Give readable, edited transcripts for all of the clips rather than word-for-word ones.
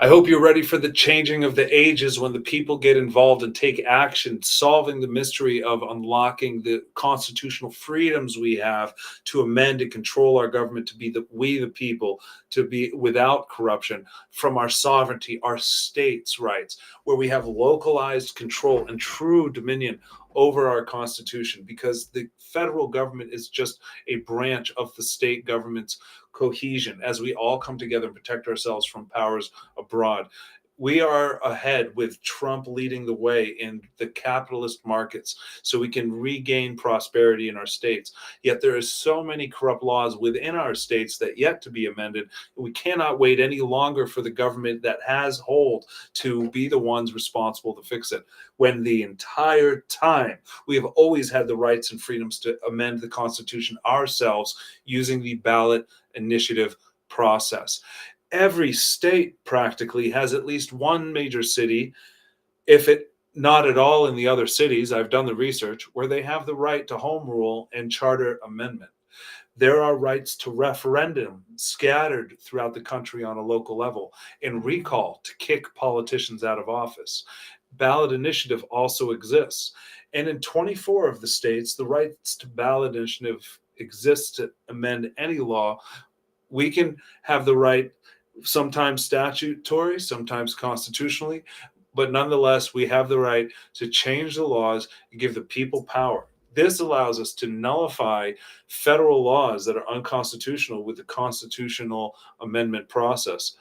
I hope you're ready for the changing of the ages when the people get involved and take action, solving the mystery of unlocking the constitutional freedoms we have to amend and control our government to be we the people, to be without corruption, from our sovereignty, our states' rights, where we have localized control and true dominion over our constitution, because the federal government is just a branch of the state government's cohesion as we all come together and protect ourselves from powers abroad. We are ahead with Trump leading the way in the capitalist markets so we can regain prosperity in our states. Yet there is so many corrupt laws within our states that yet to be amended. We cannot wait any longer for the government that has hold to be the ones responsible to fix it, when the entire time we have always had the rights and freedoms to amend the Constitution ourselves using the ballot initiative process. Every state practically has at least one major city, if it not at all in the other cities, I've done the research, where they have the right to home rule and charter amendment. There are rights to referendum scattered throughout the country on a local level, and recall to kick politicians out of office. Ballot initiative also exists. And in 24 of the states, the rights to ballot initiative exists to amend any law. We can have the right, sometimes statutory, sometimes constitutionally, but nonetheless, we have the right to change the laws and give the people power. This allows us to nullify federal laws that are unconstitutional with the constitutional amendment process,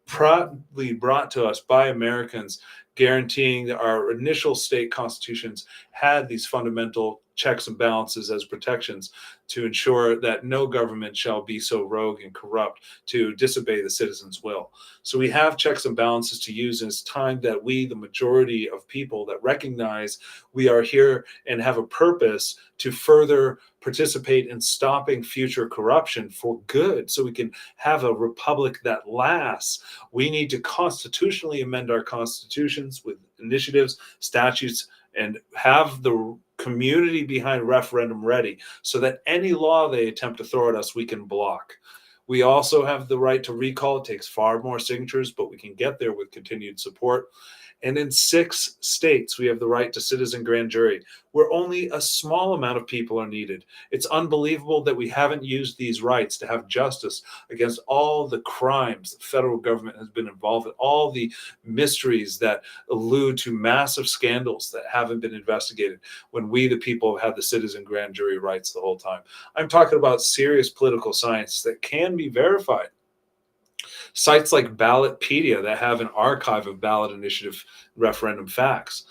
proudly brought to us by Americans, guaranteeing that our initial state constitutions had these fundamental checks and balances as protections to ensure that no government shall be so rogue and corrupt to disobey the citizens' will. So we have checks and balances to use, and it's time that we, the majority of people that recognize we are here and have a purpose to further participate in stopping future corruption for good, so we can have a republic that lasts. We need to constitutionally amend our constitutions with initiatives, statutes, and have the community behind referendum ready so that any law they attempt to throw at us, we can block. We also have the right to recall. It takes far more signatures, but we can get there with continued support. And in 6 states, we have the right to citizen grand jury, where only a small amount of people are needed. It's unbelievable that we haven't used these rights to have justice against all the crimes the federal government has been involved in, all the mysteries that allude to massive scandals that haven't been investigated, when we, the people, have had the citizen grand jury rights the whole time. I'm talking about serious political science that can be verified. Sites like Ballotpedia that have an archive of ballot initiative referendum facts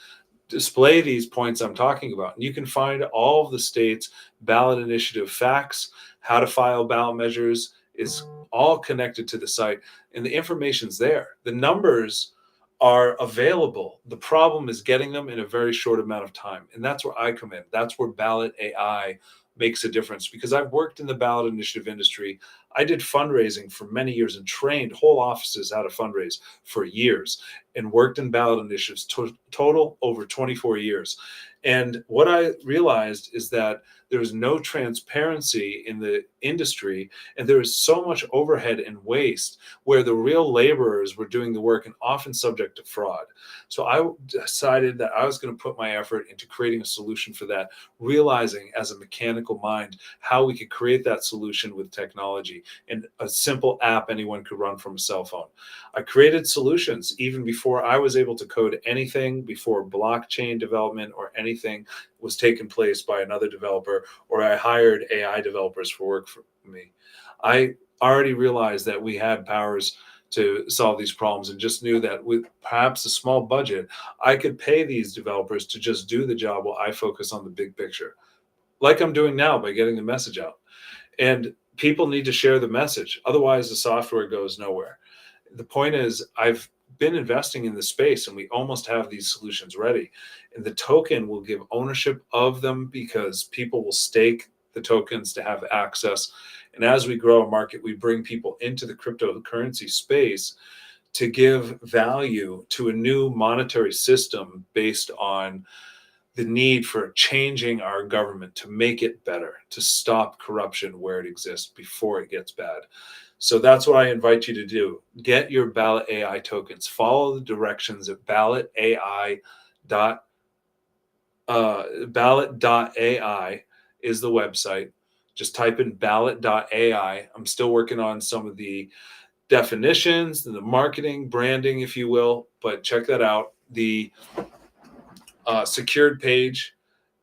display these points I'm talking about. And you can find all of the states' ballot initiative facts, how to file ballot measures is all connected to the site, and the information's there. The numbers are available. The problem is getting them in a very short amount of time. And that's where I come in. That's where Ballot AI makes a difference, because I've worked in the ballot initiative industry. I did fundraising for many years and trained whole offices how to fundraise for years, and worked in ballot initiatives total over 24 years. And what I realized is that there's no transparency in the industry, and there is so much overhead and waste, where the real laborers were doing the work and often subject to fraud. So I decided that I was going to put my effort into creating a solution for that, realizing as a mechanical mind how we could create that solution with technology and a simple app anyone could run from a cell phone. I created solutions even before I was able to code anything, before blockchain development or anything was taking place by another developer, or I hired AI developers for work for me. I already realized that we had powers to solve these problems, and just knew that with perhaps a small budget, I could pay these developers to just do the job while I focus on the big picture, like I'm doing now by getting the message out. And people need to share the message. Otherwise, the software goes nowhere. The point is, I've been investing in the space, and we almost have these solutions ready. And the token will give ownership of them, because people will stake the tokens to have access. And as we grow a market, we bring people into the cryptocurrency space to give value to a new monetary system based on the need for changing our government to make it better, to stop corruption where it exists before it gets bad. So that's what I invite you to do. Get your Ballot AI tokens. Follow the directions at ballot.ai is the website. Just type in ballot.ai. I'm still working on some of the definitions and the marketing, branding, if you will, but check that out. The secured page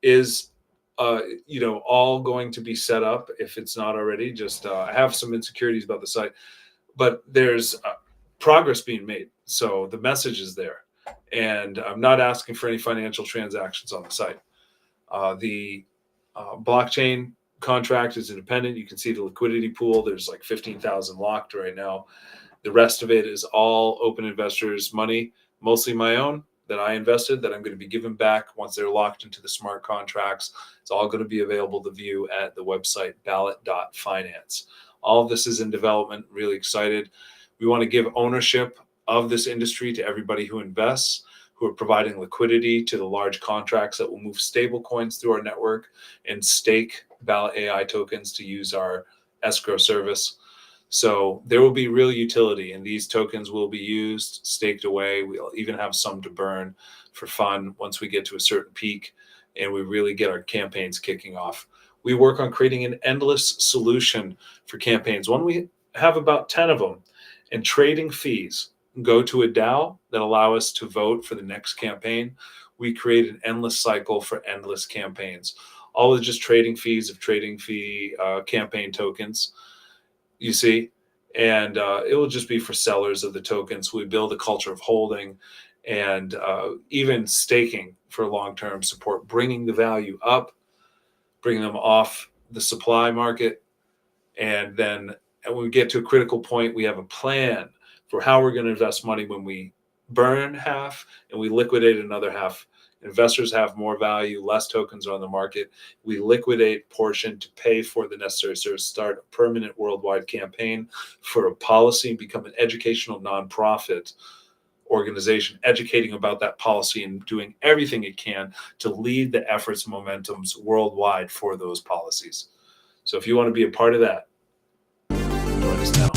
is all going to be set up. If it's not already, just I have some insecurities about the site, but there's progress being made, so the message is there, and I'm not asking for any financial transactions on the site. The blockchain contract is independent. You can see the liquidity pool. There's like 15,000 locked right now. The rest of it is all open investors' money, mostly my own, that I invested, that I'm going to be giving back once they're locked into the smart contracts. It's all going to be available to view at the website ballot.finance. All of this is in development. Really excited. We want to give ownership of this industry to everybody who invests, who are providing liquidity to the large contracts that will move stable coins through our network and stake Ballot AI tokens to use our escrow service. So there will be real utility, and these tokens will be used, staked away. We'll even have some to burn for fun once we get to a certain peak and we really get our campaigns kicking off. We work on creating an endless solution for campaigns. When we have about 10 of them, and trading fees go to a DAO that allow us to vote for the next campaign, we create an endless cycle for endless campaigns. All with just trading fees of trading fee campaign tokens, you see, and it will just be for sellers of the tokens. We build a culture of holding and even staking for long-term support, bringing the value up, bringing them off the supply market. And then when we get to a critical point, we have a plan for how we're going to invest money when we burn half and we liquidate another half. Investors have more value, less tokens are on the market. We liquidate portion to pay for the necessary service, start a permanent worldwide campaign for a policy, and become an educational nonprofit organization, educating about that policy and doing everything it can to lead the efforts and momentums worldwide for those policies. So if you want to be a part of that, join us now.